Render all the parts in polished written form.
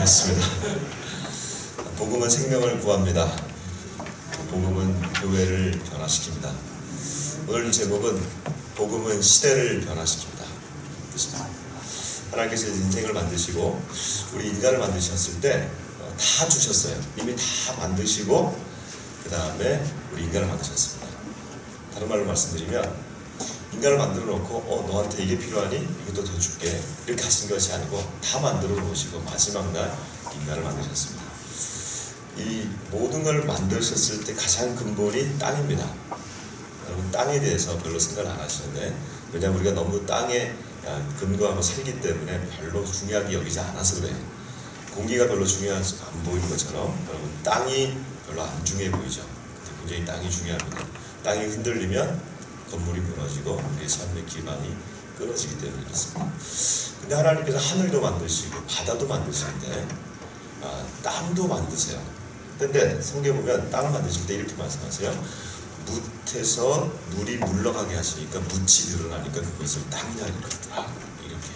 반갑습니다. 복음은 생명을 구합니다. 복음은 교회를 변화시킵니다. 오늘 제목은 복음은 시대를 변화시킵니다. 그렇습니다. 하나님께서 인생을 만드시고 우리 인간을 만드셨을 때 다 주셨어요. 이미 다 만드시고 그 다음에 우리 인간을 만드셨습니다. 다른 말로 말씀드리면 인간을 만들어 놓고 너한테 이게 필요하니? 이것도 더 줄게. 이렇게 하신 것이 아니고 다 만들어 놓으시고 마지막 날 인간을 만드셨습니다. 이 모든 걸 만드셨을 때 가장 근본이 땅입니다. 여러분 땅에 대해서 별로 생각을 안 하시는데 왜냐하면 우리가 너무 땅에 근거하고 살기 때문에 별로 중요하게 여기지 않아서 그래요. 공기가 별로 중요하지 안 보이는 것처럼 여러분 땅이 별로 안 중요해 보이죠. 굉장히 땅이 중요합니다. 땅이 흔들리면 건물이 무너지고 우리의 삶의 기반이 끊어지기 때문에 그렇습니다. 근데 하나님께서 하늘도 만드시고 바다도 만드시는데 땅도 만드세요. 근데 성경에 보면 땅을 만드실 때 이렇게 말씀하세요. 뭇에서 물이 물러가게 하시니까 뭇이 드러나니까 그것을 땅이라 이르더라. 이렇게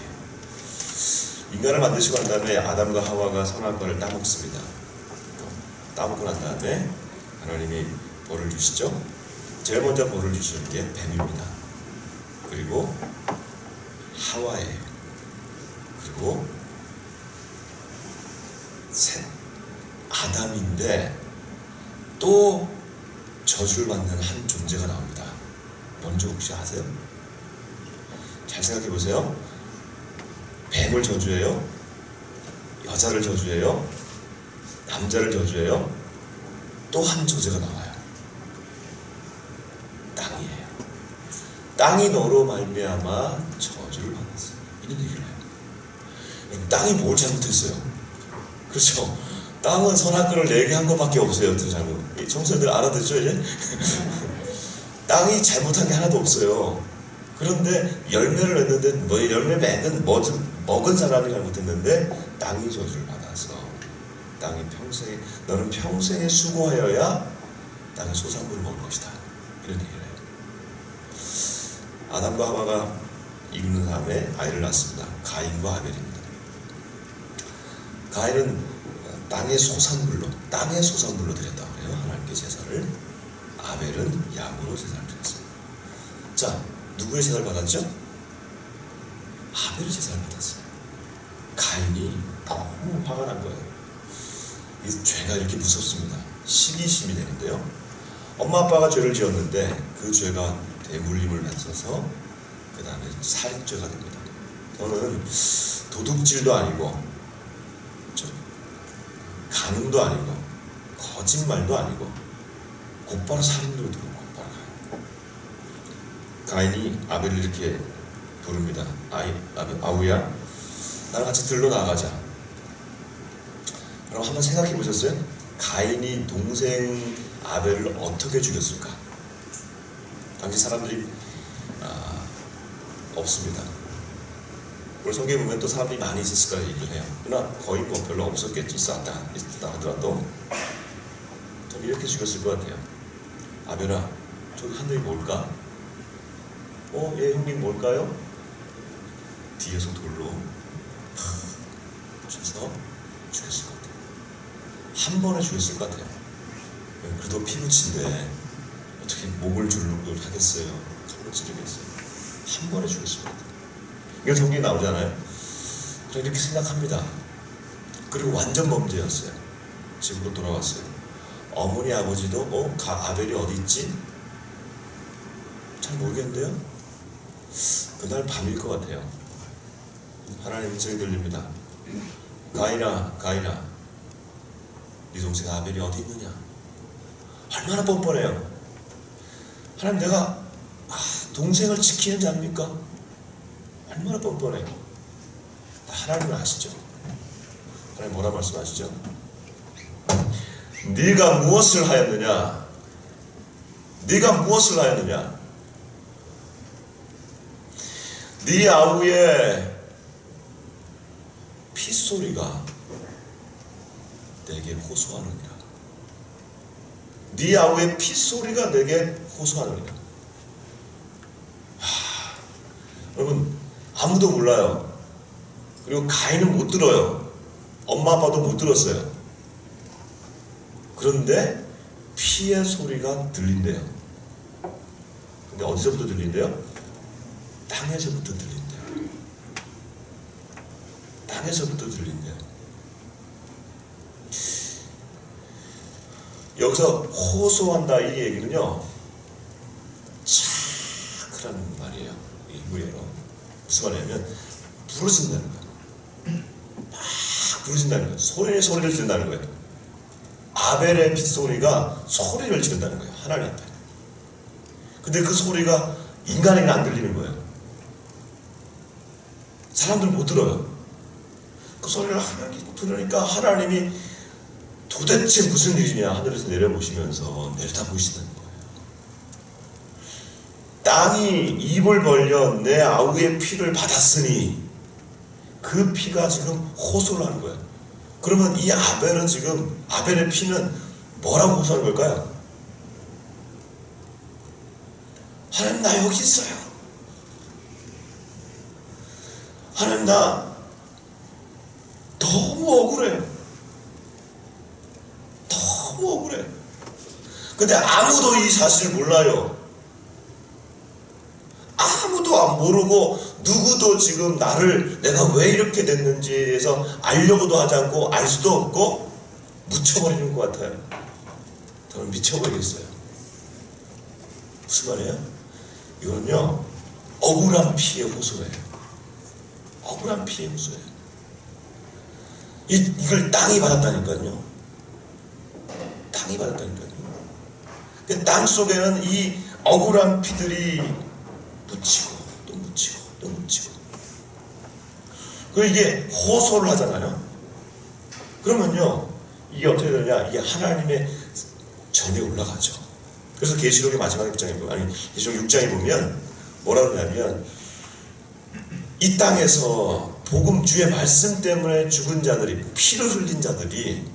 인간을 만드시고 난 다음에 아담과 하와가 선악과를 따먹습니다. 따먹고 난 다음에 하나님이 벌을 주시죠. 제일 먼저 벌을 주시는 게 뱀입니다. 그리고 하와예요. 그리고 셋 아담인데 또 저주를 받는 한 존재가 나옵니다. 뭔지 혹시 아세요? 잘 생각해 보세요. 뱀을 저주해요? 여자를 저주해요? 남자를 저주해요? 또 한 존재가 나와요. 땅이에요. 땅이 너로 말미암아 저주를 받았어요. 이런 얘기를 해요. 땅이 뭘 잘못했어요? 그렇죠? 땅은 선악과를 4개 한 것밖에 없어요. 어떻게 잘못? 청소년들 알아듣죠 이제? 땅이 잘못한 게 하나도 없어요. 그런데 열매를 냈는데 뭐 열매 먹은 사람이 잘못했는데 땅이 저주를 받아서 땅이 평생에 너는 평생에 수고하여야 땅의 소산물을 먹을 것이다. 이런 얘기를 해요. 아담과 하와가 이루는 다음에 아이를 낳습니다. 가인과 아벨입니다. 가인은 땅의 소산물로 드렸다고 해요. 하나님께 제사를. 아벨은 양으로 제사를 드렸습니다. 자, 누구의 제사를 받았죠? 아벨의 제사를 받았어요. 가인이 너무 화가 난 거예요. 이 죄가 이렇게 무섭습니다. 시기심이 되는데요. 엄마 아빠가 죄를 지었는데 그 죄가 대물림을 맞춰서 그 다음에 살인죄가 됩니다. 저는 도둑질도 아니고 간음도 아니고 거짓말도 아니고 곧바로 살인으로 들어오고 곧바로 가요. 가인이 아벨을 이렇게 부릅니다. 아우야, 나랑 같이 들러 나가자. 그럼 한번 생각해 보셨어요? 가인이 동생 아벨을 어떻게 죽였을까? 당시 사람들이 없습니다. 우리 성경에 보면 또 사람들이 많이 있었을까 얘기를 해요. 그러나 거의 뭐 별로 없었겠지. 있다 하더라도 좀 이렇게 죽였을 것 같아요. 아벨아, 저기 하늘이 뭘까? 예 형님 뭘까요? 뒤에서 돌로 쳐서 죽였을 것 같아요. 한 번에 죽였을 것 같아요. 그래도 피부친데 어떻게 목을 줄르고 하겠어요? 칼로 찌르겠어요? 한 번에 죽였을 것 같아요. 이게 성경에 나오잖아요. 그래서 이렇게 생각합니다. 그리고 완전 범죄였어요. 집으로 돌아왔어요. 어머니 아버지도 아벨이 어디 있지? 잘 모르겠는데요. 그날 밤일 것 같아요. 하나님 음성이 들립니다. 가인아, 네 동생 아벨이 어디 있느냐? 얼마나 뻔뻔해요. 하나님, 내가 동생을 지키는 자입니까? 얼마나 뻔뻔해요. 하나님은 아시죠? 하나님 뭐라 말씀하시죠? 네가 무엇을 하였느냐? 네 아우의 핏소리가 내게 호소하느니라. 네 아우의 핏소리가 내게 호소하느니라. 여러분, 아무도 몰라요. 그리고 가인은 못 들어요. 엄마 아빠도 못 들었어요. 그런데 피의 소리가 들린대요. 근데 어디서부터 들린대요? 땅에서부터 들린대요. 땅에서부터 들린대요. 여기서 호소한다 이 얘기는요, 차크라는 말이에요. 이브리어로 무슨 말이냐면 부르짖는다는 거예요. 막 부르짖는다는 거예요. 소리를 지른다는 거예요. 아벨의 빗소리가 소리를 지른다는 거예요. 하나님 앞에. 근데 그 소리가 인간에게는 안 들리는 거예요. 사람들은 못 들어요. 그 소리를 하나님 들으니까 하나님이 도대체 무슨 일이냐 하늘에서 내려보시면서 내려다보시는 거예요. 땅이 입을 벌려 내 아우의 피를 받았으니 그 피가 지금 호소를 하는 거예요. 그러면 이 아벨은 지금 아벨의 피는 뭐라고 호소하는 걸까요? 하나님 나 여기 있어요. 하나님 나 너무 억울해요. 너무 억울해. 근데 아무도 이 사실을 몰라요. 아무도 안 모르고 누구도 지금 나를 내가 왜 이렇게 됐는지에 대해서 알려고도 하지 않고 알 수도 없고 묻혀버리는 것 같아요. 저는 미쳐버리겠어요. 무슨 말이에요? 이거는요 억울한 피의 호소예요. 억울한 피의 호소예요. 이걸 땅이 받았다니까요. 땅이 받았다니까요. 땅 속에는 이 억울한 피들이 묻히고 또 묻히고 또 묻히고. 그리고 이게 호소를 하잖아요. 그러면요 이게 어떻게 되느냐, 이게 하나님의 전에 올라가죠. 그래서 계시록의 마지막 6장에 보면, 아니 계시록 6장에 보면 뭐라고 하냐면, 이 땅에서 복음 주의 말씀 때문에 죽은 자들이, 피를 흘린 자들이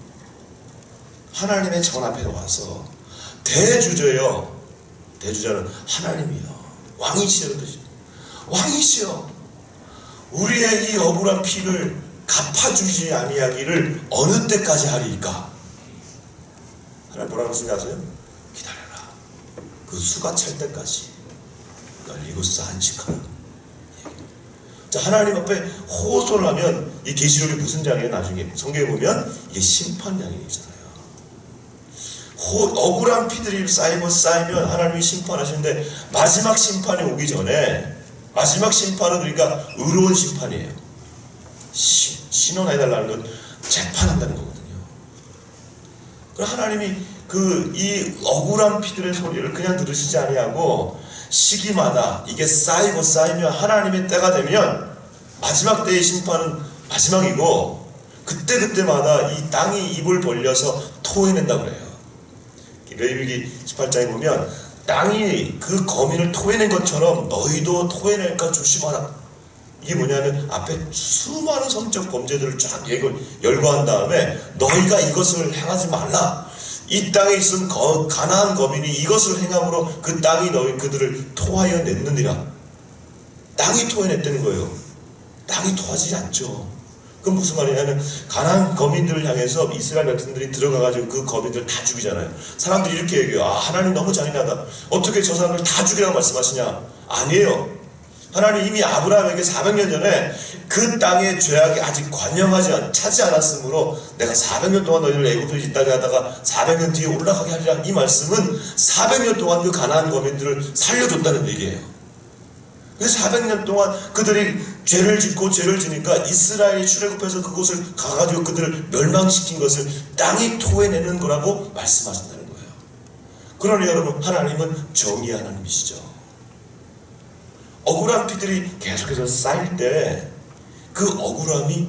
하나님의 전 앞에 와서 대주저요, 대주자는 하나님이요 왕이시여, 왕이시여 우리의 이 억울한 피를 갚아주지 아니하기를 어느 때까지 하리이까. 하나님 뭐라고 생각하세요? 기다려라. 그 수가 찰 때까지 널 이곳에서 안식하라. 자, 하나님 앞에 호소를 하면 이 계시록이 무슨 장이에요? 나중에 성경에 보면 이게 심판장이잖아요. 억울한 피들이 쌓이면 하나님이 심판하시는데, 마지막 심판이 오기 전에, 마지막 심판은 그러니까 의로운 심판이에요. 신원해달라는 건 재판한다는 거거든요. 그럼 하나님이 이 억울한 피들의 소리를 그냥 들으시지 아니하고 시기마다 이게 쌓이면 하나님의 때가 되면 마지막 때의 심판은 마지막이고, 그때마다 이 땅이 입을 벌려서 토해낸다고 그래요. 레위기 18장에 보면 땅이 그 거민을 토해낸 것처럼 너희도 토해낼까 조심하라. 이게 뭐냐면 앞에 수많은 성적 범죄들을 쫙 열거한 다음에 너희가 이것을 행하지 말라. 이 땅에 있은 가나안 거민이 이것을 행함으로 그 땅이 그들을 토하여 냈느니라. 땅이 토해냈다는 거예요. 땅이 토하지 않죠. 그건 무슨 말이냐면 가나안 거민들을 향해서 이스라엘 백성들이 들어가가지고 그 거민들을 다 죽이잖아요. 사람들이 이렇게 얘기해요. 아, 하나님 너무 잔인하다. 어떻게 저 사람들 다 죽이라고 말씀하시냐. 아니에요. 하나님 이미 아브라함에게 400년 전에 그 땅의 죄악이 아직 차지 않았으므로 내가 400년 동안 너희를 애굽에 있다가 하다가 400년 뒤에 올라가게 하리라. 이 말씀은 400년 동안 그 가나안 거민들을 살려줬다는 얘기예요. 그래서 400년 동안 그들이 죄를 지니까 이스라엘이 출애굽해서 그곳을 가가지고 그들을 멸망시킨 것을 땅이 토해내는 거라고 말씀하신다는 거예요. 그러니 여러분, 하나님은 정의 하나님이시죠. 억울한 피들이 계속해서 쌓일 때 그 억울함이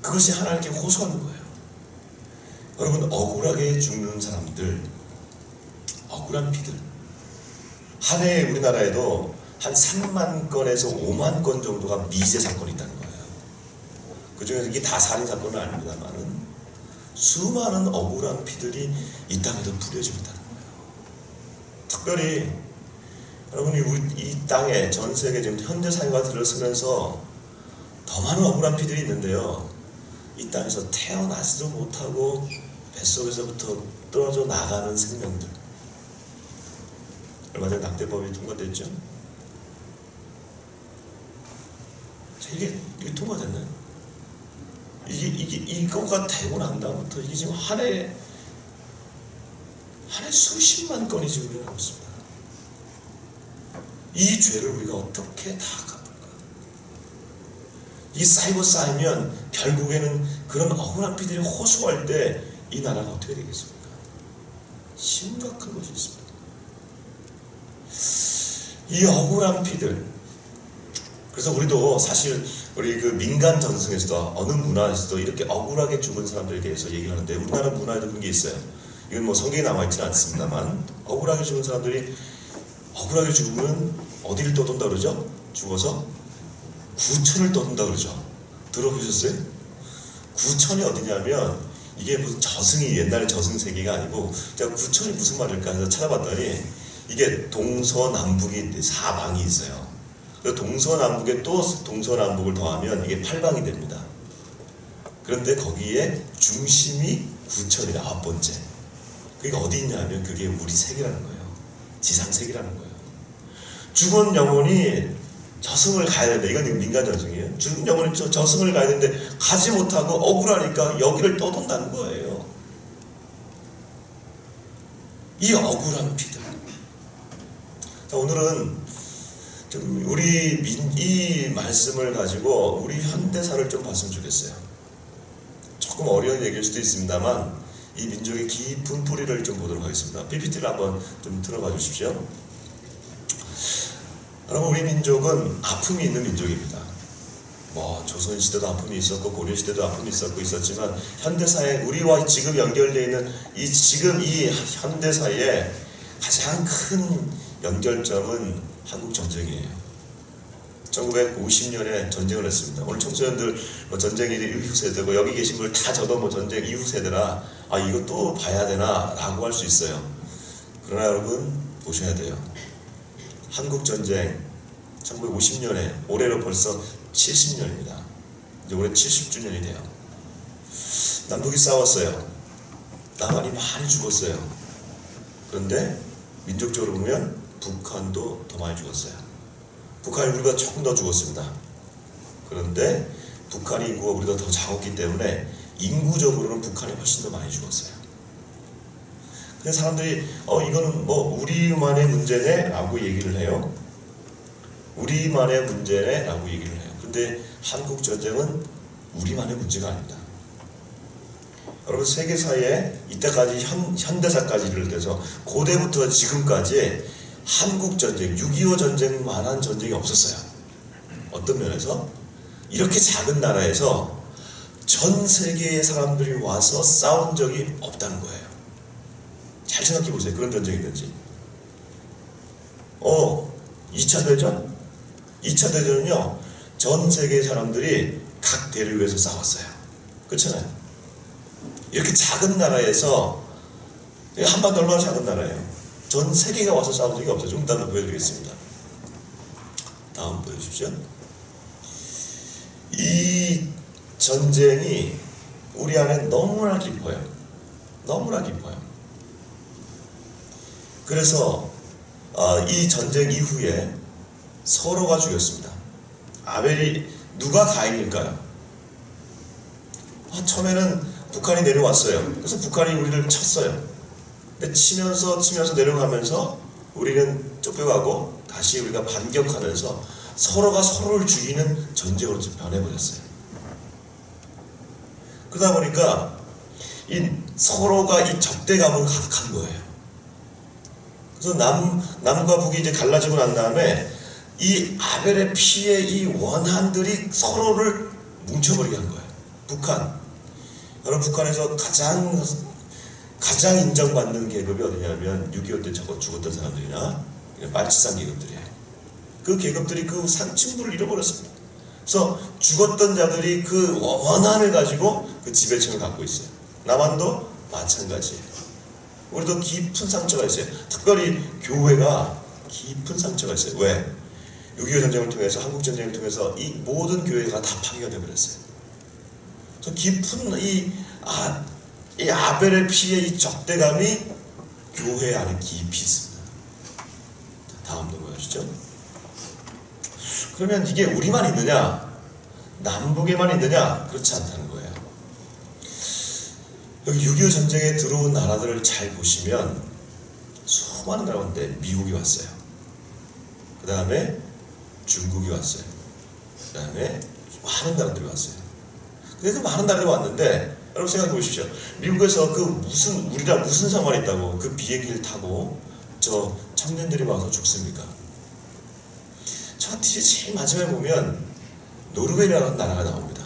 그것이 하나님께 호소하는 거예요. 여러분, 억울하게 죽는 사람들, 억울한 피들, 한 해에 우리나라에도 한 3만 건에서 5만 건 정도가 미제 사건이 있다는 거예요. 그 중에서 이게 다 살인 사건은 아닙니다만은 수많은 억울한 피들이 이 땅에도 뿌려지고 있다는 거예요. 특별히 여러분이 이 땅에 전 세계 지금 현대 사회가 들어서면서 더 많은 억울한 피들이 있는데요. 이 땅에서 태어나지도 못하고 뱃속에서부터 떨어져 나가는 생명들. 얼마 전에 낙태법이 통과됐죠? 이게 통과됐나요? 이거가 되고 난 다음부터 이게 지금 한 해 수십만 건이 지금 일어나고 있습니다. 이 죄를 우리가 어떻게 다 갚을까? 이 쌓이면 결국에는 그런 억울한 피들이 호소할 때 이 나라가 어떻게 되겠습니까? 심각한 것이 있습니다. 이 억울한 피들. 그래서 우리도 사실 우리 그 민간 전승에서도 어느 문화에서도 이렇게 억울하게 죽은 사람들에 대해서 얘기를 하는데 우리나라 문화에도 그런 게 있어요. 이건 뭐 성경에 남아있지는 않습니다만 억울하게 죽은 사람들이 억울하게 죽으면 어디를 떠돈다 그러죠? 죽어서 구천을 떠돈다 그러죠. 들어보셨어요? 구천이 어디냐면 이게 무슨 저승이 옛날에 저승 세계가 아니고 제가 구천이 무슨 말일까 해서 찾아봤더니 이게 동서남북이 사방이 있어요. 동서남북에 또 동서남북을 더하면 이게 8방이 됩니다. 그런데 거기에 중심이 구천이라 9번째. 그게 어디 있냐면 그게 우리 세계라는 거예요. 지상 세계라는 거예요. 죽은 영혼이 저승을 가야 되는데 이건 민간 전승이에요. 죽은 영혼이 저승을 가야 되는데 가지 못하고 억울하니까 여기를 떠돈다는 거예요. 이 억울한 피들. 자, 오늘은 좀 이 말씀을 가지고 우리 현대사를 좀 봤으면 좋겠어요. 조금 어려운 얘기일 수도 있습니다만 이 민족의 깊은 뿌리를 좀 보도록 하겠습니다. PPT를 한번 좀 들어봐 주십시오. 여러분, 우리 민족은 아픔이 있는 민족입니다. 뭐 조선시대도 아픔이 있었고 고려시대도 아픔이 있었지만 현대사에 우리와 지금 연결되어 있는 지금 이 현대사의 가장 큰 연결점은 한국전쟁이에요. 1950년에 전쟁을 했습니다. 오늘 청소년들 뭐 전쟁이 이후 세대고 여기 계신 분들 다 저도 뭐 전쟁 이후 세대라 이거 또 봐야 되나 라고 할 수 있어요. 그러나 여러분 보셔야 돼요. 한국전쟁 1950년에 올해로 벌써 70년입니다. 이제 올해 70주년이 돼요. 남북이 싸웠어요. 남한이 많이 죽었어요. 그런데 민족적으로 보면 북한도 더 많이 죽었어요. 북한이 우리가 조금 더 죽었습니다. 그런데 북한의 인구가 우리가 더 작았기 때문에 인구적으로는 북한이 훨씬 더 많이 죽었어요. 그래서 사람들이 이거는 뭐 우리만의 문제네 라고 얘기를 해요. 우리만의 문제네 라고 얘기를 해요. 근데 한국전쟁은 우리만의 문제가 아닙니다. 여러분, 세계사에 이때까지 현대사까지를 해서 고대부터 지금까지 한국전쟁, 6.25 전쟁만한 전쟁이 없었어요. 어떤 면에서? 이렇게 작은 나라에서 전 세계의 사람들이 와서 싸운 적이 없다는 거예요. 잘 생각해 보세요. 그런 전쟁이든지. 2차 대전? 2차 대전은요, 전 세계의 사람들이 각 대를 위해서 싸웠어요. 그렇잖아요. 이렇게 작은 나라에서, 한반도 얼마나 작은 나라예요. 전 세계가 와서 싸운 적이 없어요. 좀 이따 보여드리겠습니다. 다음 보여주십시오. 이 전쟁이 우리 안에 너무나 깊어요. 너무나 깊어요. 그래서 이 전쟁 이후에 서로가 죽였습니다. 아벨이 누가 가인일까요? 처음에는 북한이 내려왔어요. 그래서 북한이 우리를 쳤어요. 근데 치면서 내려가면서 우리는 쫓겨가고 다시 우리가 반격하면서 서로가 서로를 죽이는 전쟁으로 변해버렸어요. 그러다 보니까 서로가 이 적대감을 가득한 거예요. 그래서 남과 북이 이제 갈라지고 난 다음에 이 아벨의 피의 이 원한들이 서로를 뭉쳐버리게 한 거예요. 북한. 여러분, 북한에서 가장 인정받는 계급이 어디냐면 6.25 때 죽었던 사람들이나 빨치산 계급들이에요. 그 계급들이 그 상층부를 잃어버렸습니다. 그래서 죽었던 자들이 그 원한을 가지고 그 지배층을 갖고 있어요. 남한도 마찬가지예요. 우리도 깊은 상처가 있어요. 특별히 교회가 깊은 상처가 있어요. 왜? 6.25 전쟁을 통해서, 한국 전쟁을 통해서 이 모든 교회가 다 파괴가 되어버렸어요. 저 깊은 이 아벨의 피의 이 적대감이 교회 안에 깊이 있습니다. 다음 넘어가시죠. 그러면 이게 우리만 있느냐? 남북에만 있느냐? 그렇지 않다는 거예요. 여기 6.25 전쟁에 들어온 나라들을 잘 보시면 수많은 나라 가운데 미국이 왔어요. 그 다음에 중국이 왔어요. 그 다음에 많은 나라들이 왔어요. 근데 그 많은 나라들이 왔는데 여러분 생각해 보십시오. 미국에서 우리랑 무슨 상관이 있다고 그 비행기를 타고 저 청년들이 와서 죽습니까? 저 뒤에 제일 마지막에 보면 노르웨이라는 나라가 나옵니다.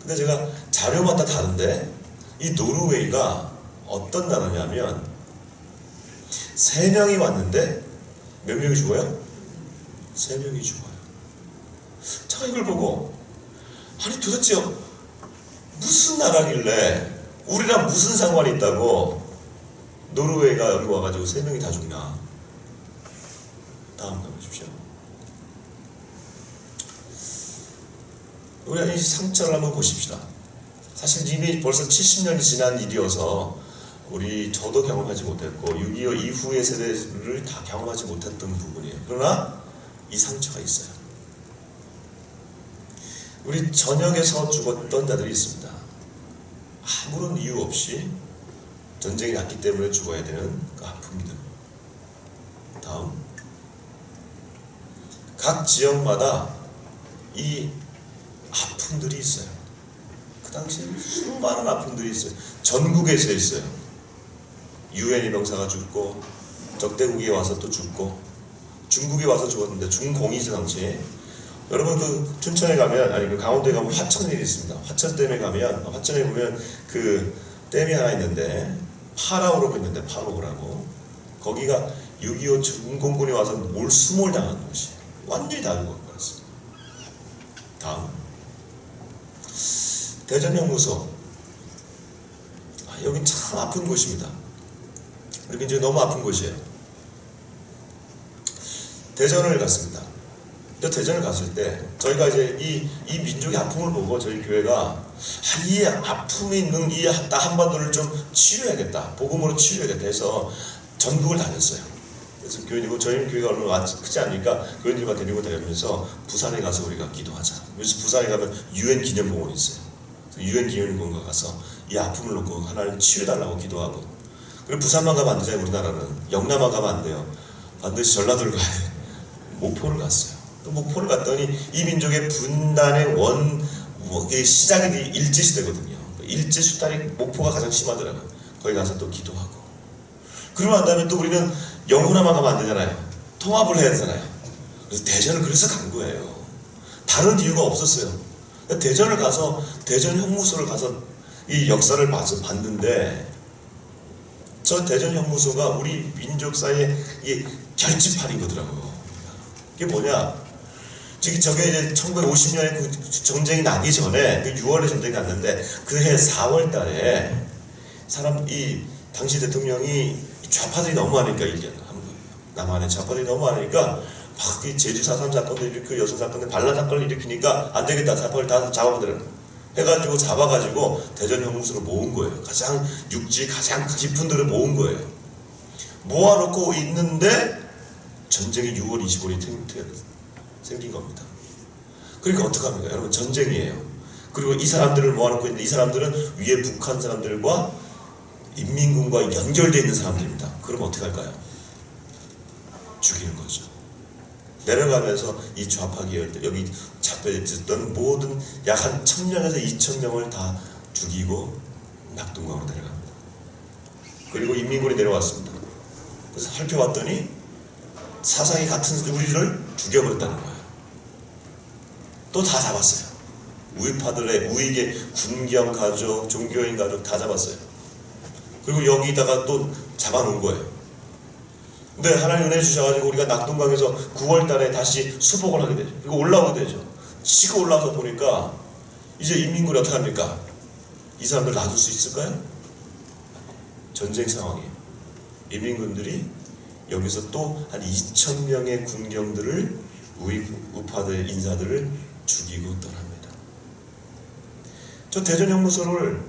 근데 제가 자료마다 다른데 이 노르웨이가 어떤 나라냐면 3명이 왔는데 몇 명이 죽어요? 3명이 죽어요. 제가 이걸 보고 아니 도대체 무슨 나라길래 우리랑 무슨 상관이 있다고 노르웨이가 여기 와가지고 3명이 다 죽나? 다음 넘어주십시오. 우리가 이 상처를 한번 보십시다. 사실 이미 벌써 70년이 지난 일이어서 저도 경험하지 못했고 6.25 이후의 세대를 다 경험하지 못했던 부분이에요. 그러나 이 상처가 있어요. 우리 전역에서 죽었던 자들이 있습니다. 아무런 이유 없이 전쟁이 났기 때문에 죽어야 되는 그 아픔이들. 다음, 각 지역마다 이 아픔들이 있어요. 그 당시에 수많은 아픔들이 있어요. 전국에서 있어요. UN 병사가 죽고 적대국이 와서 또 죽고 중국이 와서 죽었는데 중공이죠 당시에. 여러분 그 춘천에 가면 그 강원도에 가면 화천이 있습니다. 화천댐에 가면 화천에 보면 그 댐이 하나 있는데 파라오라고 있는데 파라오라고 거기가 6.25 중공군이 와서 몰수몰 당한 곳이에요. 완전히 다 죽어버렸어요. 다음 대전형무소. 여긴 참 아픈 곳입니다. 우리 이제 너무 아픈 곳이에요. 대전을 갔습니다. 대전을 갔을 때 저희가 이제 이 민족의 아픔을 보고 저희 교회가 이 아픔이 있는 이 한반도를 좀 치료해야겠다, 복음으로 치료해야겠다 해서 전국을 다녔어요. 그래서 교회이고 저희 교회가 얼마나 크지 않으니까 교회들과 데리고 다니면서 부산에 가서 우리가 기도하자. 그래서 부산에 가면 UN 기념공원이 있어요. UN 기념공원 가서 이 아픔을 놓고 하나님 치유해달라고 기도하고. 그리고 부산만 가면 안 되잖아요. 우리나라는 영남만 가면 안 돼요. 반드시 전라도를 가야 돼요. 목포를 갔어요. 또 목포를 갔더니 이 민족의 분단의 시작이 일제시대거든요. 일제수탈이 목포가 가장 심하더라고요. 거기 가서 또 기도하고. 그러고 난 다음에 또 우리는 영호남만 가면 안 되잖아요. 통합을 해야 되잖아요. 그래서 대전을 그래서 간 거예요. 다른 이유가 없었어요. 대전을 가서 대전 형무소를 가서 이 역사를 봤는데 저 대전 형무소가 우리 민족 사이의 이 결집판인 거더라고요. 이게 뭐냐? 저게 이제 1950년에 그 전쟁이 나기 전에 그 6월에 전쟁이 났는데 그 해 4월 달에 당시 대통령이 좌파들이 너무 하니까 남한에 좌파들이 너무 하니까 막 이 제주 4.3 사건도 일으키고 여성 사건들 반란 사건을 일으키니까 안 되겠다. 좌파를 다 잡아보더라고요. 해가지고 잡아가지고 대전 형무소로 모은 거예요. 가장 육지 가장 깊은 데를 모은 거예요. 모아놓고 있는데 전쟁이 6월 25일에 생긴 겁니다. 그러니까 어떡합니까? 여러분 전쟁이에요. 그리고 이 사람들을 모아놓고 있는데 이 사람들은 위에 북한 사람들과 인민군과 연결되어 있는 사람들입니다. 그럼 어떻게 할까요? 죽이는 거죠. 내려가면서 이 좌파 계열들 여기 잡혀있던 모든 약 한 1000명에서 2000명을 다 죽이고 낙동강으로 내려갑니다. 그리고 인민군이 내려왔습니다. 그래서 살펴봤더니 사상이 같은 우리를 죽여버렸다는 거예요. 또 다 잡았어요. 우익파들의 우익의 군경 가족, 종교인 가족 다 잡았어요. 그리고 여기다가 또 잡아놓은 거예요. 근데 하나님 은혜 주셔가지고 우리가 낙동강에서 9월 달에 다시 수복을 하게 되죠. 그리고 올라오게 되죠. 치고 올라와서 보니까 이제 인민군이 어떻게 합니까? 이 사람들 놔둘 수 있을까요? 전쟁 상황이에요. 인민군들이 여기서 또 한 2000명의 군경들을 우파들 인사들을 죽이고 떠납니다. 저 대전 형무소를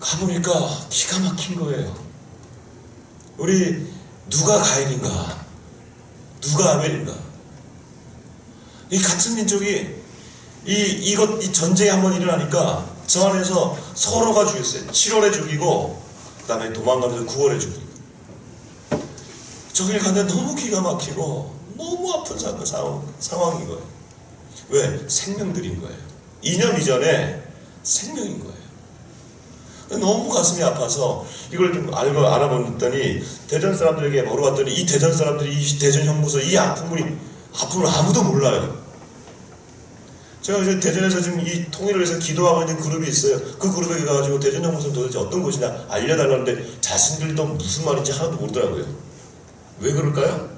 가보니까 기가 막힌 거예요. 우리 누가 가인인가, 누가 아벨인가. 이 같은 민족이 이 전쟁이 한번 일어나니까 저 안에서 서로가 죽였어요. 7월에 죽이고 그 다음에 도망가면서 9월에 죽이고. 저길 가는데 너무 기가 막히고 너무 아픈 상황인 거예요. 왜? 생명들인 거예요. 이념 이전에 생명인 거예요. 너무 가슴이 아파서 이걸 좀 알아봤더니 대전 사람들에게 물어봤더니 이 대전 사람들이 이 대전 형무소 이 아픔을 아무도 몰라요. 제가 이제 대전에서 지금 이 통일을 위해서 기도하고 있는 그룹이 있어요. 그 그룹에 가가지고 대전 형무소는 도대체 어떤 곳이냐 알려달라는데 자신들도 무슨 말인지 하나도 모르더라고요. 왜 그럴까요?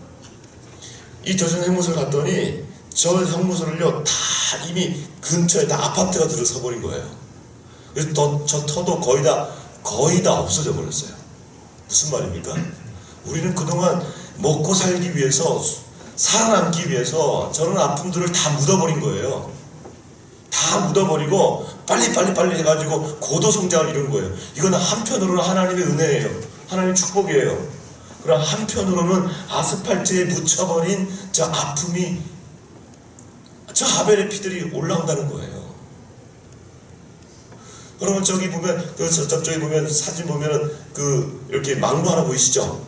이 대전 형무소를 갔더니 저 형무소를요 다 이미 근처에 다 아파트가 들어서버린 거예요. 그래서 저 터도 거의 다 없어져 버렸어요. 무슨 말입니까? 우리는 그동안 먹고 살기 위해서 살아남기 위해서 저런 아픔들을 다 묻어버린 거예요. 다 묻어버리고 빨리 해가지고 고도 성장을 이룬 거예요. 이건 한편으로는 하나님의 은혜예요. 하나님의 축복이에요. 그럼 한편으로는 아스팔트에 묻혀버린 저 아픔이 저 하벨의 피들이 올라온다는 거예요. 그러면 저기 보면 저쪽에 보면 사진 보면은 이렇게 망루 하나 보이시죠?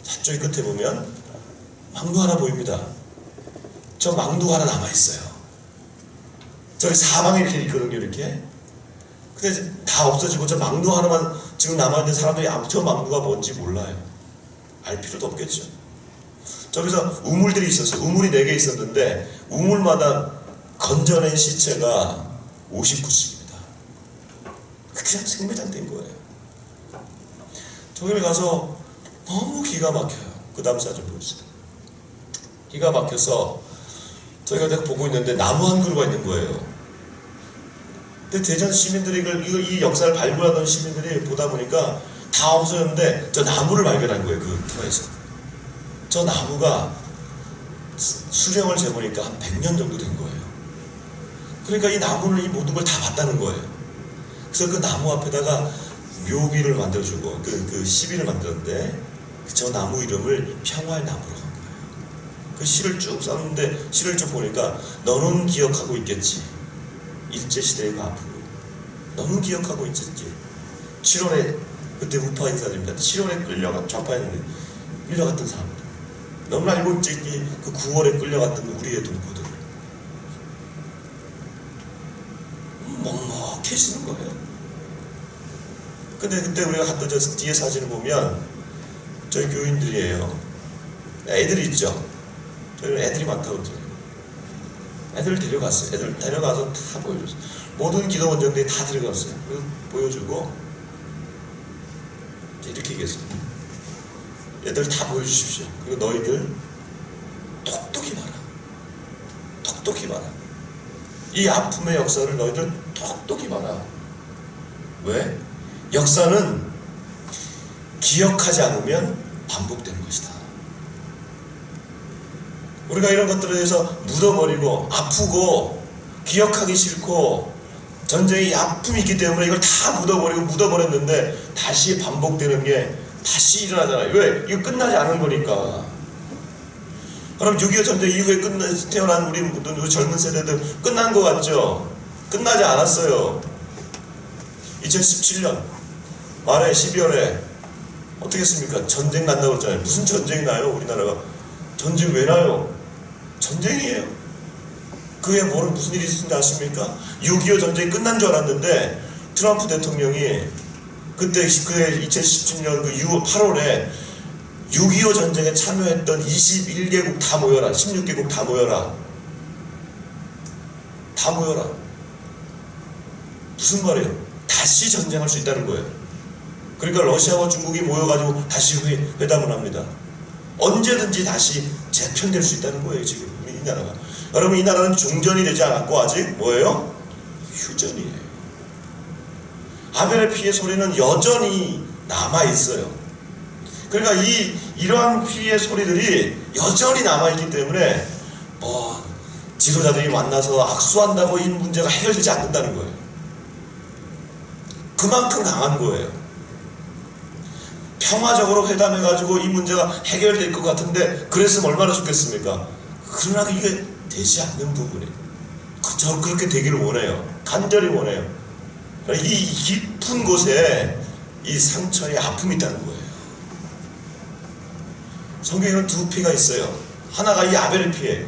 저쪽 끝에 보면 망루 하나 보입니다. 저 망루가 하나 남아 있어요. 저기 사방에 이렇게 있거든요, 이렇게. 근데 다 없어지고 저 망루 하나만 지금 남아있는 사람들이 저 망루가 뭔지 몰라요. 알 필요도 없겠죠. 저기서 우물들이 있었어요. 우물이 4개 있었는데 우물마다 건져낸 시체가 59씩입니다. 그냥 생매장된 거예요. 저기를 가서 너무 기가 막혀요. 그 다음 사진 보여주세요. 기가 막혀서 저희가 내가 보고 있는데 나무 한 그루가 있는 거예요. 근데 대전 시민들이 이 역사를 발굴하던 시민들이 보다 보니까 다 없어졌는데 저 나무를 발견한 거예요. 그 터에서. 저 나무가 수령을 재보니까 한 100년 정도 된 거예요. 그러니까 이 나무는 이 모든 걸 다 봤다는 거예요. 그래서 그 나무 앞에다가 묘비를 만들어주고 그 시비를 만들었는데 저 나무 이름을 평화의 나무로 한 거예요. 그 시를 쭉 썼는데 시를 쭉 보니까 너는 기억하고 있겠지. 일제시대의 아픔을 너는 기억하고 있겠지. 7월에 그때 우파 인사들입니다. 7월에 좌파했는데 끌려갔던 사람들. 너는 알고 있지. 그 9월에 끌려갔던 우리의 동포들. 먹먹해지는 거예요. 근데 그때 우리가 갔던 저 뒤에 사진을 보면 저희 교인들이에요. 애들이 있죠. 저희는 애들이 많다고 그러죠. 애들을 데려갔어요. 애들 데려가서 다 보여줬어요. 모든 기도 원정들이 다 데려갔어요. 그래서 보여주고 이렇게 얘기했어요. 애들 다 보여주십시오. 그리고 너희들 똑똑히 봐라. 똑똑히 봐라. 이 아픔의 역사를 너희들 똑똑히 봐라. 왜? 역사는 기억하지 않으면 반복되는 것이다. 우리가 이런 것들에 대해서 묻어버리고 아프고 기억하기 싫고 전쟁의 아픔이 있기 때문에 이걸 다 묻어버렸는데 다시 반복되는 게 다시 일어나잖아요. 왜? 이거 끝나지 않은 거니까. 그럼 6.25 전쟁 이후에 태어난 우리 젊은 세대들 끝난 것 같죠? 끝나지 않았어요. 2017년 말에 12월에 어떻게 했습니까? 전쟁 난다고 했잖아요. 무슨 전쟁이 나요? 우리나라가. 전쟁 왜 나요? 전쟁이에요. 그에 무슨 일이 있었는지 아십니까? 6.25 전쟁이 끝난 줄 알았는데 트럼프 대통령이 그때 2017년 8월에 6.25 전쟁에 참여했던 21개국 다 모여라. 16개국 다 모여라. 다 모여라. 무슨 말이에요? 다시 전쟁할 수 있다는 거예요. 그러니까 러시아와 중국이 모여가지고 다시 회담을 합니다. 언제든지 다시 재편될 수 있다는 거예요. 지금 이 나라가. 여러분, 이 나라는 종전이 되지 않았고 아직 뭐예요? 휴전이에요. 하벨의 피의 소리는 여전히 남아있어요. 그러니까 이러한 피의 소리들이 여전히 남아있기 때문에 지도자들이 만나서 악수한다고 이 문제가 해결되지 않는다는 거예요. 그만큼 강한 거예요. 평화적으로 회담해가지고 이 문제가 해결될 것 같은데 그랬으면 얼마나 좋겠습니까? 그러나 이게 되지 않는 부분이에요. 저 그렇게 되기를 원해요. 간절히 원해요. 이 깊은 곳에 이 상처의 아픔이 있다는 거예요. 성경에는 두 피가 있어요. 하나가 이 아벨의 피예요.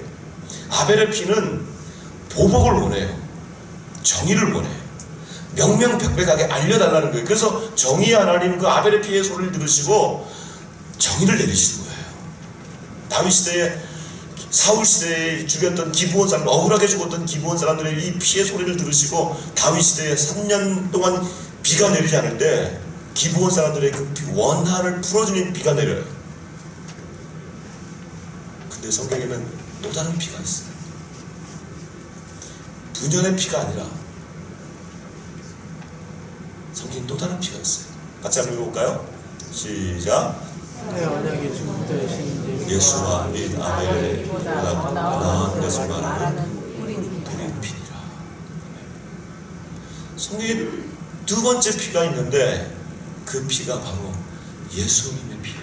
아벨의 피는 보복을 원해요. 정의를 원해요. 명명백백하게 알려달라는 거예요. 그래서 정의 하나님 그 아벨의 피의 소리를 들으시고 정의를 내리시는 거예요. 다윗 시대에 사울 시대에 죽였던 기브온 사람, 억울하게 죽었던 기브온 사람들의 이 피의 소리를 들으시고 다윗 시대에 3년 동안 비가 내리지 않는데 기브온 사람들의 그 원한을 풀어주는 비가 내려요. 근데 성경에는 또 다른 피가 있어요. 분연의 피가 아니라 성경에 또 다른 피가 있어요. 같이 한번 읽어볼까요? 시작. 예수와 및 아벨의 피보다 나은 것을 말하는 우리는 피니라. 성경에 두 번째 피가 있는데 그 피가 바로 예수님의 피예요.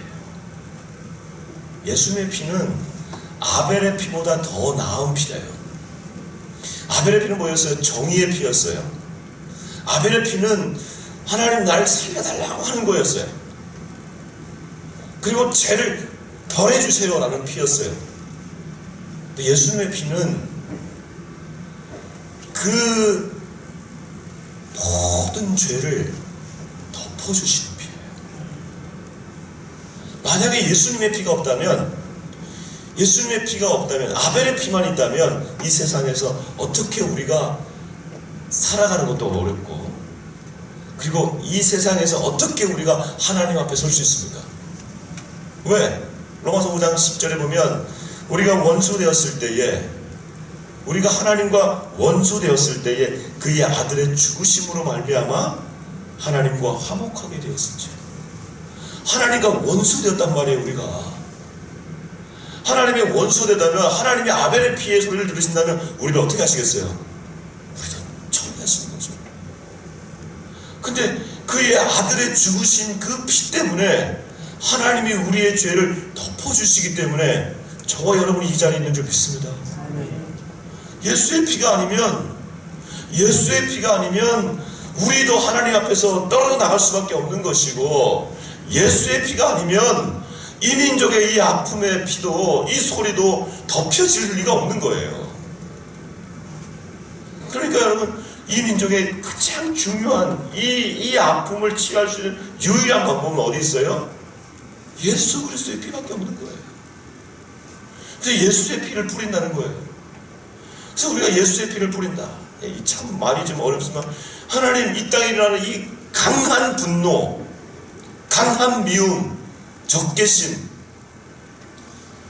예수님의 피는 아벨의 피보다 더 나은 피예요. 아벨의 피는 뭐였어요? 정의의 피였어요. 아벨의 피는 하나님 나를 살려달라고 하는 거였어요. 그리고 죄를 벌해주세요 라는 피였어요. 근데 예수님의 피는 그 모든 죄를 덮어주시는 피예요. 만약에 예수님의 피가 없다면 아벨의 피만 있다면 이 세상에서 어떻게 우리가 살아가는 것도 어렵고, 그리고 이 세상에서 어떻게 우리가 하나님 앞에 설 수 있습니까? 왜? 로마서 5장 10절에 보면 우리가 원수 되었을 때에, 우리가 하나님과 원수 되었을 때에 그의 아들의 죽으심으로 말미암아 하나님과 화목하게 되었을지. 하나님과 원수 되었단 말이에요. 우리가 하나님의 원수 되다면, 하나님이 아벨의 피의 소리를 들으신다면 우리를 어떻게 하시겠어요? 우리도 처리하시는 거죠. 근데 그의 아들의 죽으신 그 피 때문에 하나님이 우리의 죄를 덮어주시기 때문에 저와 여러분이 이 자리에 있는 줄 믿습니다. 예수의 피가 아니면 우리도 하나님 앞에서 떨어져 나갈 수밖에 없는 것이고, 예수의 피가 아니면 이 민족의 이 아픔의 피도, 이 소리도 덮여질 리가 없는 거예요. 그러니까 여러분, 이 민족의 가장 중요한 이 아픔을 치유할 수 있는 유일한 방법은 어디 있어요? 예수 그리스도의 피밖에 없는 거예요. 그래서 예수의 피를 뿌린다는 거예요. 그래서 우리가 예수의 피를 뿌린다. 참 말이 좀 어렵지만, 하나님 이 땅에 일어나는 이 강한 분노, 강한 미움, 적개심,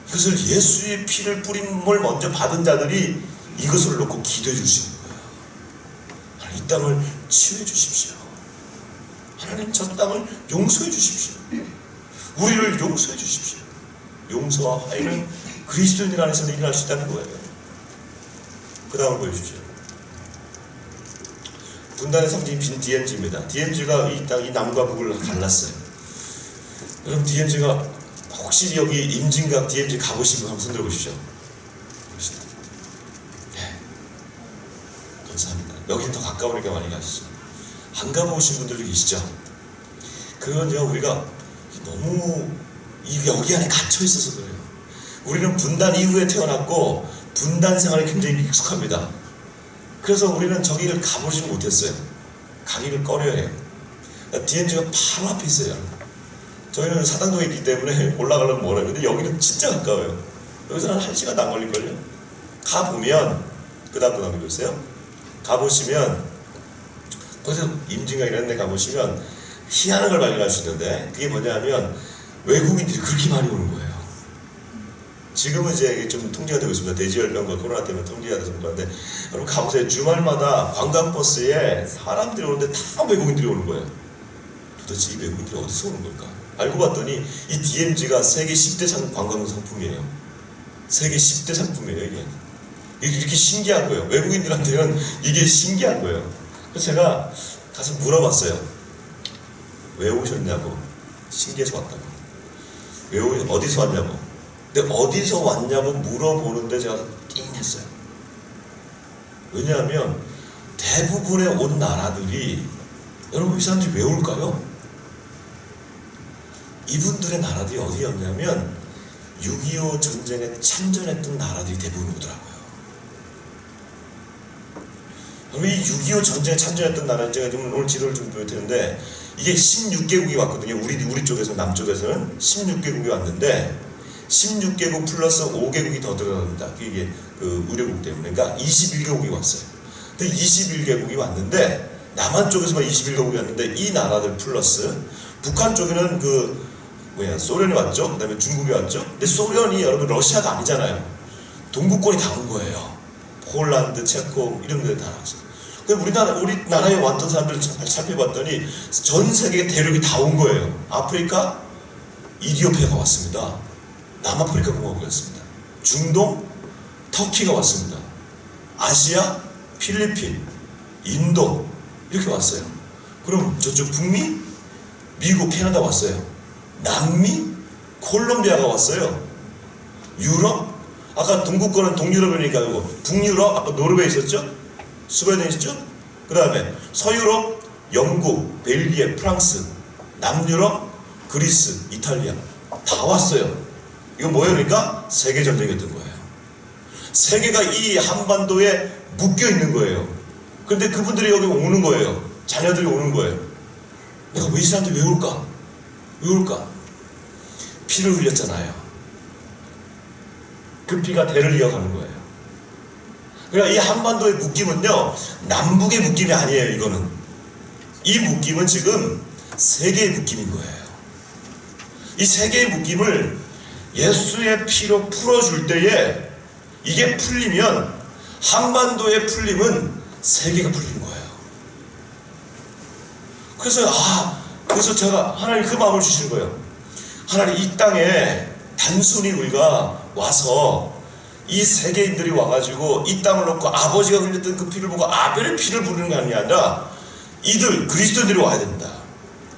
이것을 예수의 피를 뿌림을 먼저 받은 자들이 이것을 놓고 기도해 주시는 거예요. 하나님 이 땅을 치유해 주십시오. 하나님 저 땅을 용서해 주십시오. 우리를 용서해 주십시오. 용서와 화해는 그리스도인 안에서 일어날 수 있다는 거예요. 그 다음을 보여주십시오. 분단의 상징인 DMZ입니다. DMZ가 이 남과 북을 갈랐어요. 여러분, DMZ가 혹시 여기 임진각 DMZ 가보신 분 한번 손들어 보십시오. 네, 감사합니다. 여기는 더 가까우니까 많이 가시죠. 안 가보신 분들도 계시죠? 그건요, 우리가 너무 여기 안에 갇혀 있어서 그래요. 우리는 분단 이후에 태어났고 분단 생활에 굉장히 익숙합니다. 그래서 우리는 저기를 가보지 못했어요. 가기를 꺼려해요. DMZ가 바로 앞에 있어요. 저희는 사당동에 있기 때문에 올라가려면 멀어요. 근데 여기는 진짜 가까워요. 여기서 한 1시간도 안 걸릴걸요? 가보면, 그 다음 보세요. 가보시면, 거기서 임진각 이런 데 가보시면 희한한 걸 발견할 수 있는데, 그게 뭐냐면 외국인들이 그렇게 많이 오는 거예요. 지금은 이제 좀 통제가 되고 있습니다. 대지열병과 코로나 때문에 통제가 돼서 그런데, 여러분 가보세요. 주말마다 관광버스에 사람들이 오는데 다 외국인들이 오는 거예요. 도대체 이 외국인들이 어디서 오는 걸까? 알고 봤더니 이 DMZ가 세계 10대 관광 상품이에요. 세계 10대 상품이에요, 이게. 이렇게 신기한 거예요. 외국인들한테는 이게 신기한 거예요. 그래서 제가 가서 물어봤어요. 왜 오셨냐고. 신기해서 왔다고. 어디서 왔냐고. 근데 어디서 왔냐고 물어보는데 제가 띵 했어요. 왜냐하면 대부분의 온 나라들이, 여러분 이 사람들이 왜 올까요? 이분들의 나라들이 어디였냐면 6.25 전쟁에 참전했던 나라들이 대부분 오더라고요. 그럼 이 6.25 전쟁에 참전했던 나라, 제가 좀 오늘 지도를 좀 보여드릴 텐데, 이게 16개국이 왔거든요. 우리 쪽에서, 남쪽에서는 16개국이 왔는데, 16개국 플러스 5개국이 더 들어갑니다. 이게 그 우려국 때문에. 그러니까 21개국이 왔어요. 근데 21개국이 왔는데, 남한 쪽에서만 21개국이 왔는데, 이 나라들 플러스, 북한 쪽에는 소련이 왔죠? 그 다음에 중국이 왔죠? 근데 소련이 여러분 러시아가 아니잖아요. 동구권이 다 온 거예요. 폴란드, 체코, 이런 데다 나왔어요. 우리나라에 왔던 사람들을 살펴봤더니 전 세계 대륙이 다 온 거예요. 아프리카, 이디오피아가 왔습니다. 남아프리카 공화국이 왔습니다. 중동, 터키가 왔습니다. 아시아, 필리핀, 인도, 이렇게 왔어요. 그럼 저쪽 북미, 미국, 캐나다 왔어요. 남미, 콜롬비아가 왔어요. 유럽, 아까 동구권은 동유럽이니까 북유럽, 아까 노르웨이 있었죠? 스웨덴 있었죠? 그 다음에 서유럽, 영국, 벨기에, 프랑스, 남유럽, 그리스, 이탈리아 다 왔어요. 이거 뭐예요? 그러니까 세계전쟁이었던 거예요. 세계가 이 한반도에 묶여 있는 거예요. 그런데 그분들이 여기 오는 거예요. 자녀들이 오는 거예요. 내가 왜 이 사람들이 왜 올까? 왜 올까? 피를 흘렸잖아요. 그 피가 대를 이어가는 거예요. 그러니까 이 한반도의 묶임은요, 남북의 묶임이 아니에요. 이거는 이 묶임은 지금 세계의 묶임인 거예요. 이 세계의 묶임을 예수의 피로 풀어줄 때에 이게 풀리면, 한반도의 풀림은 세계가 풀린 거예요. 그래서 제가 하나님 그 마음을 주시는 거예요. 하나님, 이 땅에 단순히 우리가 와서 이 세계인들이 와가지고 이 땅을 놓고 아버지가 흘렸던 그 피를 보고 아벨의 피를 부르는 게 아니라 이들 그리스도인들이 와야 됩니다.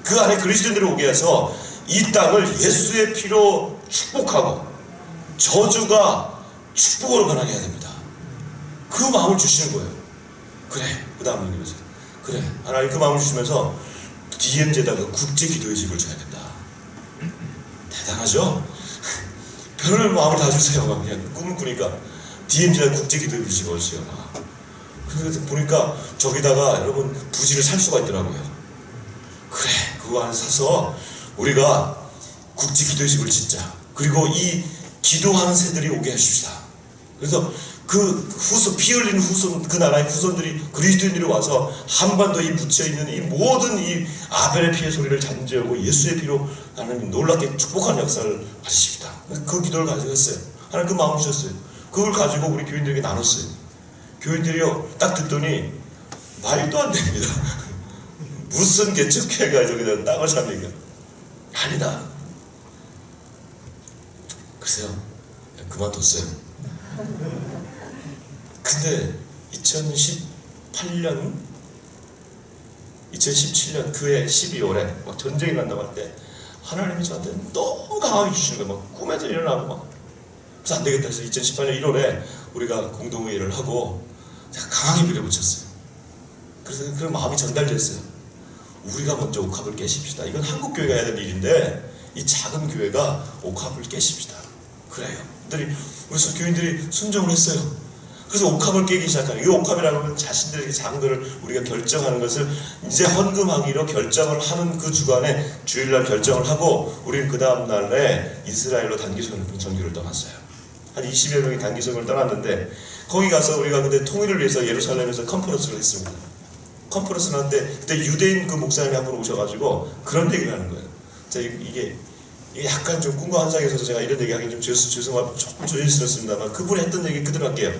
그 안에 그리스도인들이 오게 해서 이 땅을 예수의 피로 축복하고 저주가 축복으로 변하게 해야 됩니다. 그 마음을 주시는 거예요. 그래, 그 다음 얘기면서 그래, 하나님 그 마음을 주시면서 DMZ에다가 국제 기도의 집을 줘야 된다. 대단하죠? 별을 마음을 다 주세요. 그냥 꿈을 꾸니까 DMZ에다 국제 기도의 집을 지어라. 그래서 보니까 저기다가 여러분 부지를 살 수가 있더라고요. 그래, 그거 안에 사서 우리가 국제 기도의 집을 짓자. 그리고 이 기도하는 새들이 오게 해줍시다. 그래서 피 흘리는 후손, 그 나라의 후손들이, 그리스도인들이 와서 한반도에 묻혀있는 이 모든 이 아벨의 피의 소리를 잠재우고 예수의 피로 하나님 놀랍게 축복하는 역사를 하십시다. 그 기도를 가지고 했어요. 하나님 그 마음 주셨어요. 그걸 가지고 우리 교인들에게 나눴어요. 교인들이요, 딱 듣더니 말도 안 됩니다. 무슨 개척회가 저기다 땅을 삽니까? 아니다. 글쎄요, 그만뒀어요. 근데 2017년 그해 12월에 막 전쟁이 난다고 할 때 하나님이 저한테 너무 강하게 주시는 거예요. 막 꿈에서 일어나고 막. 그래서 안 되겠다 해서 2018년 1월에 우리가 공동회의를 하고 제가 강하게 밀어붙였어요. 그래서 그 마음이 전달됐어요. 우리가 먼저 옥합을 깨십시다. 이건 한국 교회가 해야 될 일인데 이 작은 교회가 옥합을 깨십시다. 그래요. 우리 교인들이 순종을 했어요. 그래서 옥합을 깨기 시작하는, 이 옥합이라는 건 자신들에게 작은 것을 우리가 결정하는 것을 이제 헌금하기로 결정을 하는 그 주간에 주일날 결정을 하고, 우리는 그 다음날에 이스라엘로 단기 선교를 떠났어요. 한 20여 명이 단기 선교를 떠났는데, 거기 가서 우리가 근데 통일을 위해서 예루살렘에서 컨퍼런스를 했습니다. 컨퍼런스를 하는데 그때 유대인 그 목사님이 한 분 오셔가지고 그런 얘기를 하는 거예요. 이게 약간 좀 꿈과 환상에 있어서 제가 이런 얘기하기 좀 죄송하고 조금 조심스럽습니다만, 그분이 했던 얘기 그대로 할게요.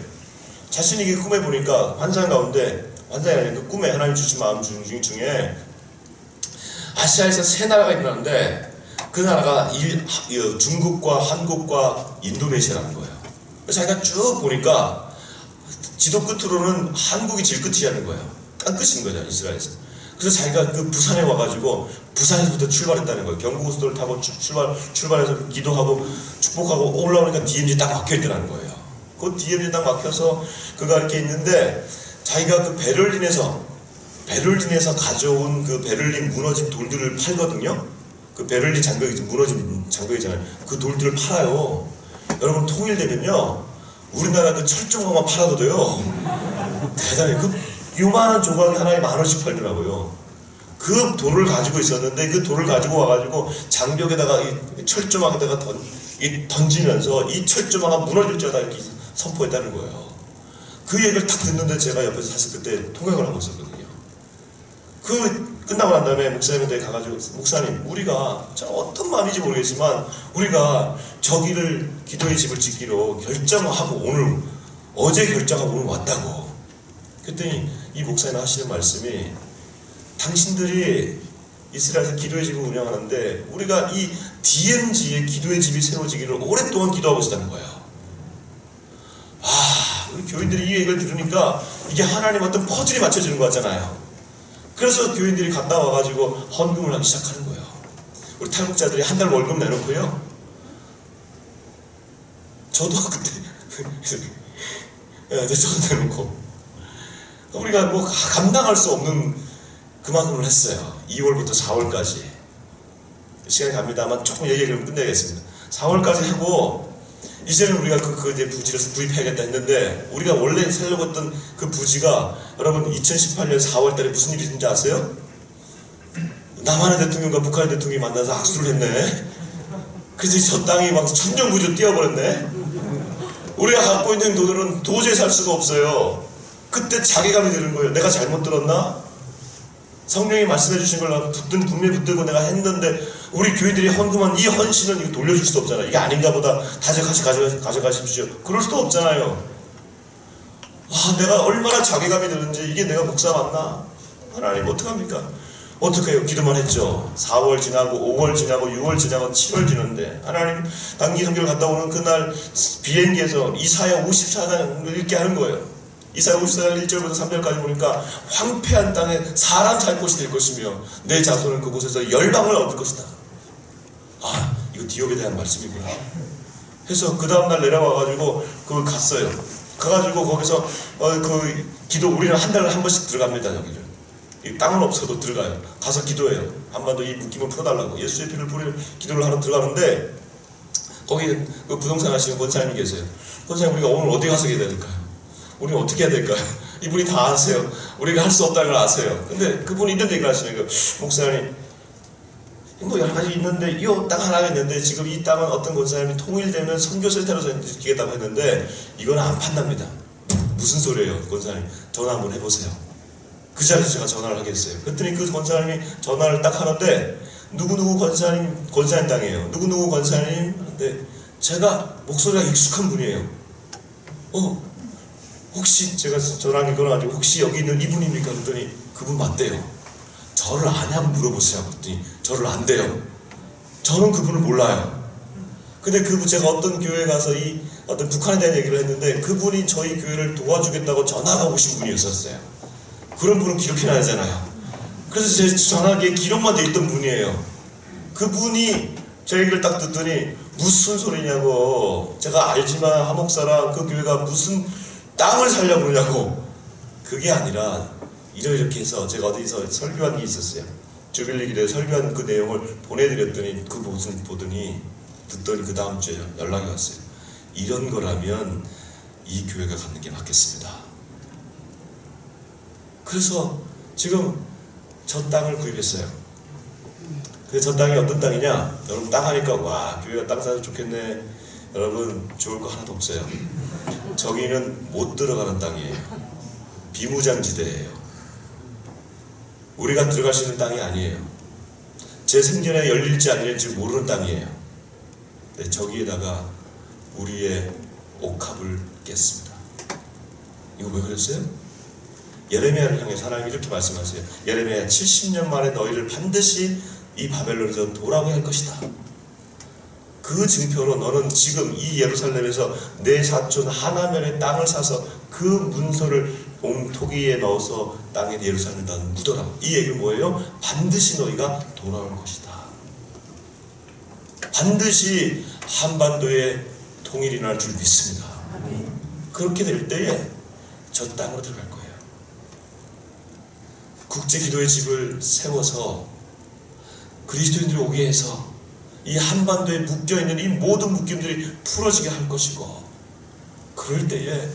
자신이 이게 꿈에 보니까 환상 가운데, 환상이 아니라 그 꿈에 하나님 주신 마음 중에 아시아에서 세 나라가 일어나는데 그 나라가 중국과 한국과 인도네시아라는 거예요. 자기가 쭉 보니까 지도 끝으로는 한국이 제일 끝이라는 거예요. 딱 끝인 거죠, 이스라엘에서. 그래서 자기가 그 부산에 와가지고 부산에서부터 출발했다는 거예요. 경부고속도로를 타고 출발해서 기도하고 축복하고 올라오니까 DMZ 딱 막혀있더라는 거예요. 그 DMZ 딱 막혀서 그가 이렇게 있는데 자기가 그 베를린에서 가져온 그 베를린 무너진 돌들을 팔거든요. 그 베를린 장벽이 무너진 장벽이잖아요. 그 돌들을 팔아요. 여러분 통일되면요 우리나라 그 철조망만 팔아도 돼요. 대단해요. 그 요만한 조각이 하나에 10,000원씩 팔더라고요. 그 돌을 가지고 있었는데 그 돌을 가지고 와가지고 장벽에다가 이 철조망에다가 던지면서 이 철조망가 무너질 줄 알아 이렇게 선포했다는 거예요. 그 얘기를 딱 듣는데 제가 옆에서 사실 그때 통역을 하고 있었거든요. 그 끝나고 난 다음에 목사님한테 가가지고 목사님 우리가 어떤 마음인지 모르겠지만 우리가 저기를 기도의 집을 짓기로 결정하고 어제 결정하고 오늘 왔다고. 그랬더니 이 목사님 하시는 말씀이 당신들이 이스라엘에서 기도의 집을 운영하는데 우리가 이 DMZ의 기도의 집이 세워지기를 오랫동안 기도하고 있었다는 거예요. 우리 교인들이 이 얘기를 들으니까 이게 하나님 어떤 퍼즐이 맞춰지는 것 같잖아요. 그래서 교인들이 갔다 와가지고 헌금을 하기 시작하는 거예요. 우리 탈북자들이 한 달 월급 내놓고요. 저도 그때 저도 내놓고 우리가 뭐 감당할 수 없는 그만큼을 했어요. 2월부터 4월까지 시간이 갑니다만 조금 얘기를 끝내겠습니다. 4월까지 하고 이제는 우리가 그 이제 부지를 구입해야겠다 했는데 우리가 원래 살려고 했던 그 부지가 여러분 2018년 4월달에 무슨 일이 있는지 아세요? 남한의 대통령과 북한의 대통령이 만나서 악수를 했네. 그래서 저 땅이 막 천정부지로 뛰어버렸네. 우리가 갖고 있는 돈으로는 도저히 살 수가 없어요. 그때 자괴감이 드는 거예요. 내가 잘못 들었나? 성령이 말씀해 주신 걸 분명히 붙들고 내가 했는데 우리 교인들이 헌금한 이 헌신은 이거 돌려줄 수도 없잖아요. 이게 아닌가 보다. 가져가십시오. 그럴 수도 없잖아요. 내가 얼마나 자괴감이 드는지 이게 내가 목사 맞나? 하나님 어떡합니까? 어떡해요? 기도만 했죠. 4월 지나고 5월 지나고 6월 지나고 7월 지났는데 하나님 단기 선교를 갔다 오는 그날 비행기에서 이사야 54장을 읽게 하는 거예요. 이사야 54장 1절부터 3절까지 보니까 황폐한 땅에 사람 살 곳이 될 것이며 내 자손은 그곳에서 열방을 얻을 것이다. 이거 디옵에 대한 말씀이구나. 해서 그 다음날 내려와가지고 그걸 갔어요. 가가지고 거기서 그 기도 우리는 한 달에 한 번씩 들어갑니다. 여기를 이 땅은 없어도 들어가요. 가서 기도해요. 한반도 이 묶임을 풀어달라고 예수의 피를 뿌리는 기도를 하러 들어가는데 거기 그 부동산 하시는 권사님이 계세요. 권사님 우리가 오늘 어디 가서 기도해야 될까요? 우리 어떻게 해야 될까요? 이분이 다 아세요. 우리가 할 수 없다는 걸 아세요. 근데 그분이 이런 얘기를 하시는 거예요. 목사님 뭐 여러 가지 있는데 이 땅 하나가 있는데 지금 이 땅은 어떤 권사님이 통일되면 선교센터로 지키겠다고 했는데 이건 안 판답니다. 무슨 소리예요? 권사님 전화 한번 해보세요. 그 자리에서 제가 전화를 하겠어요. 그랬더니 그 권사님이 전화를 딱 하는데 누구누구 권사님 땅이에요. 누구누구 권사님 하는데 제가 목소리가 익숙한 분이에요. 혹시 제가 전화를 걸어가지고 혹시 여기 있는 이분입니까? 그랬더니 그분 맞대요. 저를 아냐고 물어보세요. 그랬더니 저를 안대요. 저는 그분을 몰라요. 근데 제가 어떤 교회에 가서 이 어떤 북한에 대한 얘기를 했는데 그분이 저희 교회를 도와주겠다고 전화가 오신 분이었었어요. 그런 분은 기록해놔야잖아요. 그래서 제 전화기에 기록만 돼 있던 분이에요. 그분이 제 얘기를 딱 듣더니 무슨 소리냐고. 제가 알지만 하목사랑 그 교회가 무슨 땅을 살려고 그러냐고. 그게 아니라 이렇게 해서 제가 어디서 설교한 게 있었어요. 주빌리 기도에 설교한 그 내용을 보내드렸더니 그 무슨 보더니 듣더니 그 다음 주에 연락이 왔어요. 이런 거라면 이 교회가 갖는 게 맞겠습니다. 그래서 지금 저 땅을 구입했어요. 그래서 저 땅이 어떤 땅이냐? 여러분 땅 하니까 와 교회가 땅 사서 좋겠네. 여러분 좋을 거 하나도 없어요. 저기는 못 들어가는 땅이에요. 비무장지대예요. 우리가 들어갈 수 있는 땅이 아니에요. 제 생전에 열릴지 안 열릴지 모르는 땅이에요. 근데 저기에다가 우리의 옥합을 깼습니다. 이거 왜 그랬어요? 예레미야를 향해서 하나님이 이렇게 말씀하세요. 예레미야 70년 만에 너희를 반드시 이 바벨론에서 돌아오게 할 것이다. 그 증표로 너는 지금 이 예루살렘에서 내 사촌 하나멜의 땅을 사서 그 문서를 옹토기에 넣어서 땅에 예루살렘에 묻어라. 이 얘기는 뭐예요? 반드시 너희가 돌아올 것이다. 반드시 한반도에 통일이 날 줄 믿습니다. 그렇게 될 때에 저 땅으로 들어갈 거예요. 국제기도의 집을 세워서 그리스도인들이 오게 해서 이 한반도에 묶여있는 이 모든 묶임들이 풀어지게 할 것이고, 그럴 때에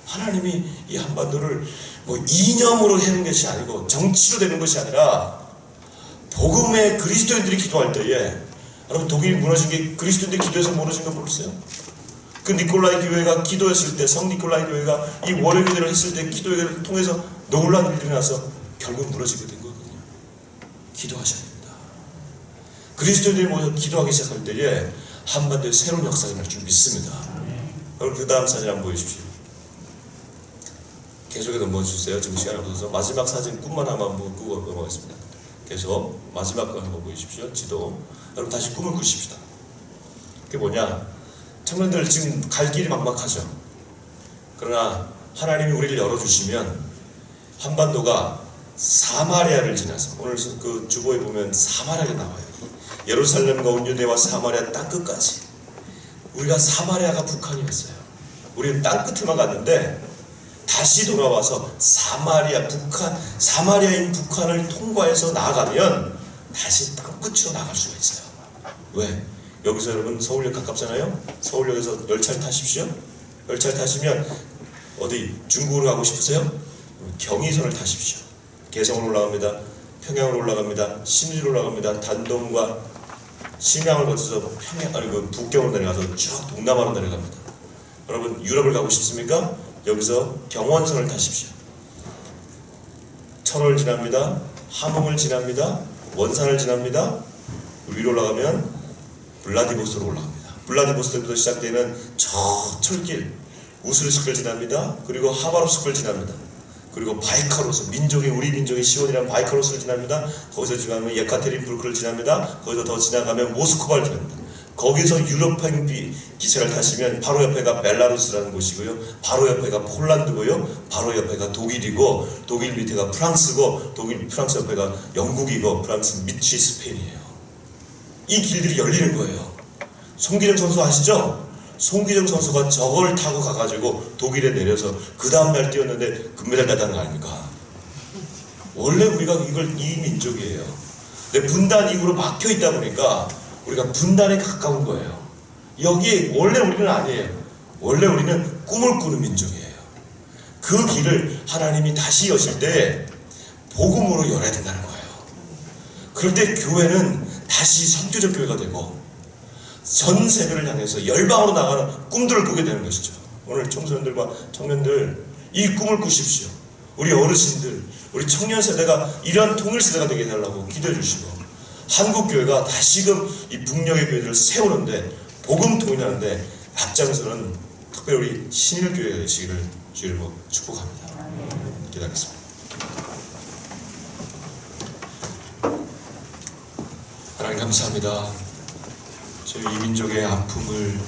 하나님이 이 한반도를 뭐 이념으로 하는 것이 아니고 정치로 되는 것이 아니라 복음의 그리스도인들이 기도할 때에, 여러분 독일이 무너진 게 그리스도인들이 기도해서 무너진 거 모르세요? 그 니콜라이 교회가 기도했을 때, 성 니콜라이 교회가 이 월요 기도를 했을 때 기도를 통해서 놀라운 일들이 나서 결국 무너지게 된 거거든요. 기도하셔야 됩니다. 그리스도인들이 모여서 기도하기 시작할 때에 한반도에 새로운 역사가 날 줄 믿습니다. 여러분 그 다음 사진 한번 보여주십시오. 계속해서 넘어주세요. 지금 시간이 없어서 마지막 사진 꿈만 한번 꾸고 넘어가겠습니다. 계속 마지막 거 한번 보여주십시오. 지도. 여러분 다시 꿈을 꾸십시다. 그게 뭐냐? 청년들 지금 갈 길이 막막하죠. 그러나 하나님이 우리를 열어주시면 한반도가 사마리아를 지나서, 오늘 그 주보에 보면 사마리아가 나와요. 예루살렘과 온 유대와 사마리아 땅끝까지. 우리가 사마리아가 북한이었어요. 우리는 땅끝에만 갔는데 다시 돌아와서 사마리아인 북한을 통과해서 나아가면 다시 땅끝으로 나갈 수가 있어요. 왜? 여기서 여러분 서울역 가깝잖아요. 서울역에서 열차를 타십시오. 열차를 타시면 어디 중국으로 가고 싶으세요? 경의선을 타십시오. 개성으로 올라갑니다. 평양으로 올라갑니다. 신의로 올라갑니다. 단동과 심양을 거쳐서 북경으로 내려가서 쭉 동남아로 내려갑니다. 여러분 유럽을 가고 싶습니까? 여기서 경원선을 타십시오. 철원을 지납니다. 함흥을 지납니다. 원산을 지납니다. 위로 올라가면 블라디보스토크로 올라갑니다. 블라디보스토크부터 시작되는 저 철길 우슬스크를 지납니다. 그리고 하바롭스크를 지납니다. 그리고 바이카로스, 우리 민족의 시온이라는 바이카로스를 지납니다. 거기서 지나가면 예카테린부르크를 지납니다. 거기서 더 지나가면 모스크바를 지납니다. 거기서 유럽행 기차를 타시면 바로 옆에가 벨라루스라는 곳이고요. 바로 옆에가 폴란드고요. 바로 옆에가 독일이고, 독일 밑에가 프랑스고, 프랑스 옆에가 영국이고, 프랑스 밑이 스페인이에요. 이 길들이 열리는 거예요. 송기정 선수 아시죠? 송기정 선수가 저걸 타고 가가지고 독일에 내려서 그 다음날 뛰었는데 금메달 따다는 거 아닙니까? 원래 우리가 이 민족이에요. 근데 분단 이후로 막혀있다 보니까 우리가 분단에 가까운 거예요. 여기에 원래 우리는 아니에요. 원래 우리는 꿈을 꾸는 민족이에요. 그 길을 하나님이 다시 여실 때 복음으로 열어야 된다는 거예요. 그럴 때 교회는 다시 선교적 교회가 되고 전 세계를 향해서 열방으로 나가는 꿈들을 꾸게 되는 것이죠. 오늘 청소년들과 청년들 이 꿈을 꾸십시오. 우리 어르신들, 우리 청년 세대가 이러한 통일 세대가 되게 해달라고 기도해 주시고, 한국교회가 다시금 이 북녘의 교회들을 세우는데, 복음 통일하는데 앞장서는 특별히 우리 신일교회가 되시기를 주를 축복합니다. 기도하겠습니다. 하나님 감사합니다. 저희 이 민족의 아픔을